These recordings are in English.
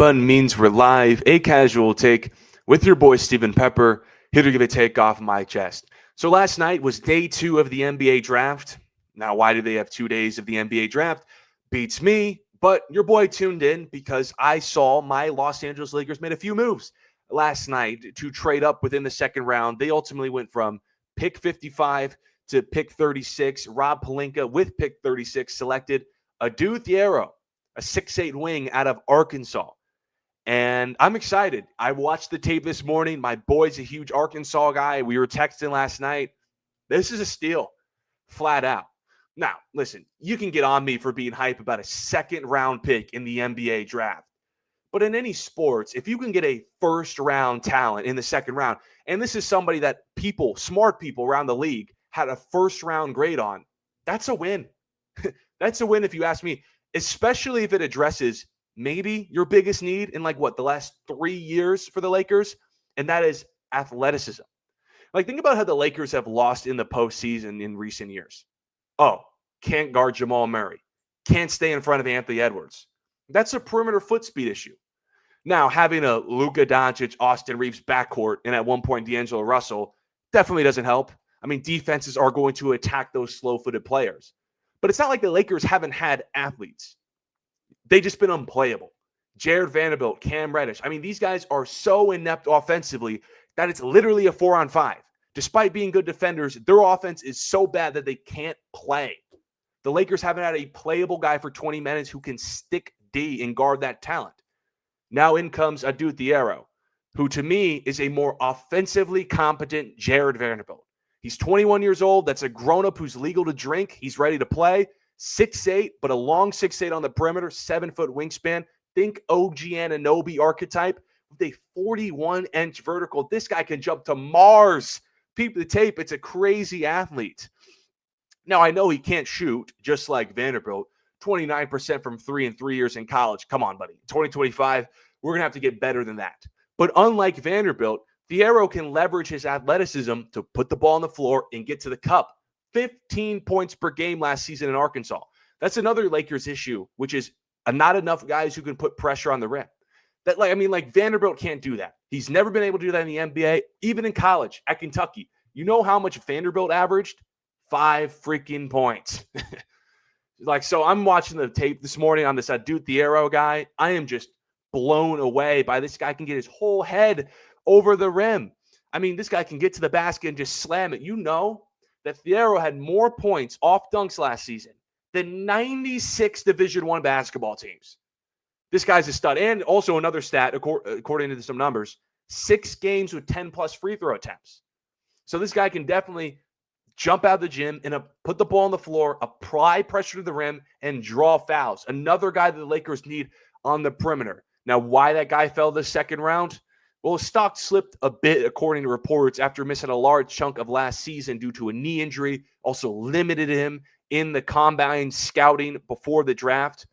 button means we're live, a casual take with your boy Stephen Pepper, here to give a take off my chest. So last night was day 2 of the NBA draft. Now, why do they have 2 days of the NBA draft? Beats me, but your boy tuned in because I saw my Los Angeles Lakers made a few moves last night to trade up within the second round. They ultimately went from pick 55 to pick 36. Rob Pelinka with pick 36 selected Adou Thiero, a 6'8 wing out of Arkansas. And I'm excited. I watched the tape this morning. My boy's a huge Arkansas guy. We were texting last night. This is a steal, flat out. Now, listen, you can get on me for being hype about a second-round pick in the NBA draft. But in any sports, if you can get a first-round talent in the second round, and this is somebody that people, smart people around the league, had a first-round grade on, that's a win. That's a win if you ask me, especially if it addresses maybe your biggest need in the last 3 years for the Lakers, and that is athleticism. Think about how the Lakers have lost in the postseason in recent years. Oh, can't guard Jamal Murray. Can't stay in front of Anthony Edwards. That's a perimeter foot speed issue. Now, having a Luka Doncic, Austin Reeves backcourt, and at one point D'Angelo Russell definitely doesn't help. I mean, defenses are going to attack those slow-footed players. But it's not like the Lakers haven't had athletes. They've just been unplayable. Jared Vanderbilt, Cam Reddish. I mean, these guys are so inept offensively that it's literally a 4-on-5. Despite being good defenders, their offense is so bad that they can't play. The Lakers haven't had a playable guy for 20 minutes who can stick D and guard that talent. Now in comes Adou Thiero, who to me is a more offensively competent Jared Vanderbilt. He's 21 years old. That's a grown-up who's legal to drink. He's ready to play. 6'8", but a long 6'8" on the perimeter, 7-foot wingspan. Think OG Anunoby archetype with a 41-inch vertical. This guy can jump to Mars. Peep the tape. It's a crazy athlete. Now, I know he can't shoot, just like Vanderbilt. 29% from 3 in 3 years in college. Come on, buddy. 2025, we're going to have to get better than that. But unlike Vanderbilt, Thiero can leverage his athleticism to put the ball on the floor and get to the cup. 15 points per game last season in Arkansas. That's another Lakers issue, which is not enough guys who can put pressure on the rim. Vanderbilt can't do that. He's never been able to do that in the NBA, even in college at Kentucky. You know how much Vanderbilt averaged? 5 freaking points. So I'm watching the tape this morning on this Adou Thiero guy. I am just blown away by this guy can get his whole head over the rim. I mean, this guy can get to the basket and just slam it. You know that Thiero had more points off dunks last season than 96 Division I basketball teams. This guy's a stud. And also another stat, according to some numbers, 6 games with 10-plus free throw attempts. So this guy can definitely jump out of the gym and put the ball on the floor, apply pressure to the rim, and draw fouls. Another guy that the Lakers need on the perimeter. Now, why that guy fell the second round? Well, his stock slipped a bit, according to reports, after missing a large chunk of last season due to a knee injury. Also limited him in the combine scouting before the draft.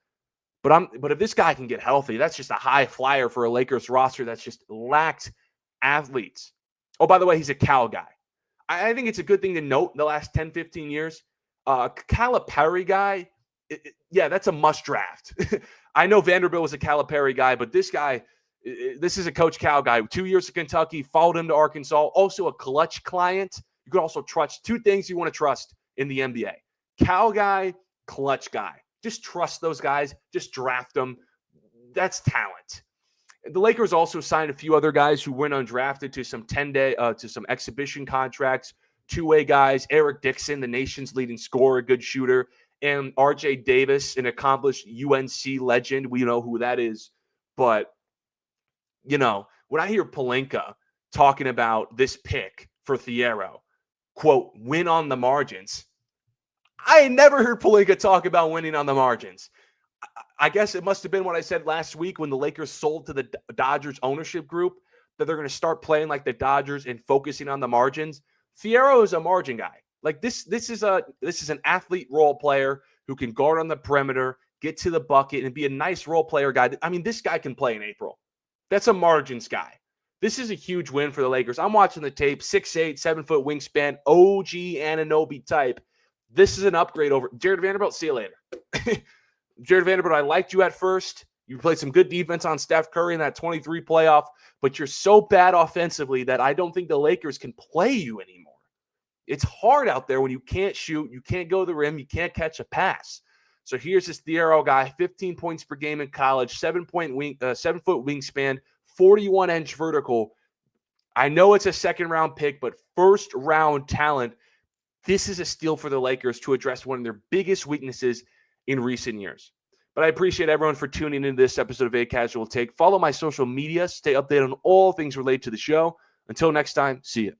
But if this guy can get healthy, that's just a high flyer for a Lakers roster that's just lacked athletes. Oh, by the way, he's a Cal guy. I think it's a good thing to note in the last 10, 15 years. Calipari guy, that's a must draft. I know Vanderbilt was a Calipari guy, but this guy, this is a Coach Cal guy. 2 years at Kentucky, followed him to Arkansas. Also a clutch client. You can also trust 2 things you want to trust in the NBA. Cal guy, clutch guy. Just trust those guys. Just draft them. That's talent. The Lakers also signed a few other guys who went undrafted to some 10-day, to some exhibition contracts. 2-way guys, Eric Dixon, the nation's leading scorer, good shooter, and R.J. Davis, an accomplished UNC legend. We know who that is. But, when I hear Pelinka talking about this pick for Thiero, quote, win on the margins, I never heard Pelinka talk about winning on the margins. I guess it must have been what I said last week when the Lakers sold to the Dodgers ownership group, that they're going to start playing like the Dodgers and focusing on the margins. Thiero is a margin guy. This is an athlete role player who can guard on the perimeter, get to the bucket, and be a nice role player guy. I mean, this guy can play in April. That's a margins guy. This is a huge win for the Lakers. I'm watching the tape, 6'8", 7-foot wingspan, OG Anunoby type. This is an upgrade over Jared Vanderbilt. See you later. Jared Vanderbilt, I liked you at first. You played some good defense on Steph Curry in that 23 playoff, but you're so bad offensively that I don't think the Lakers can play you anymore. It's hard out there when you can't shoot, you can't go to the rim, you can't catch a pass. So here's this Thiero guy, 15 points per game in college, 7-foot wingspan, 41-inch vertical. I know it's a second-round pick, but first-round talent. This is a steal for the Lakers to address one of their biggest weaknesses in recent years. But I appreciate everyone for tuning into this episode of A Casual Take. Follow my social media. Stay updated on all things related to the show. Until next time, see you.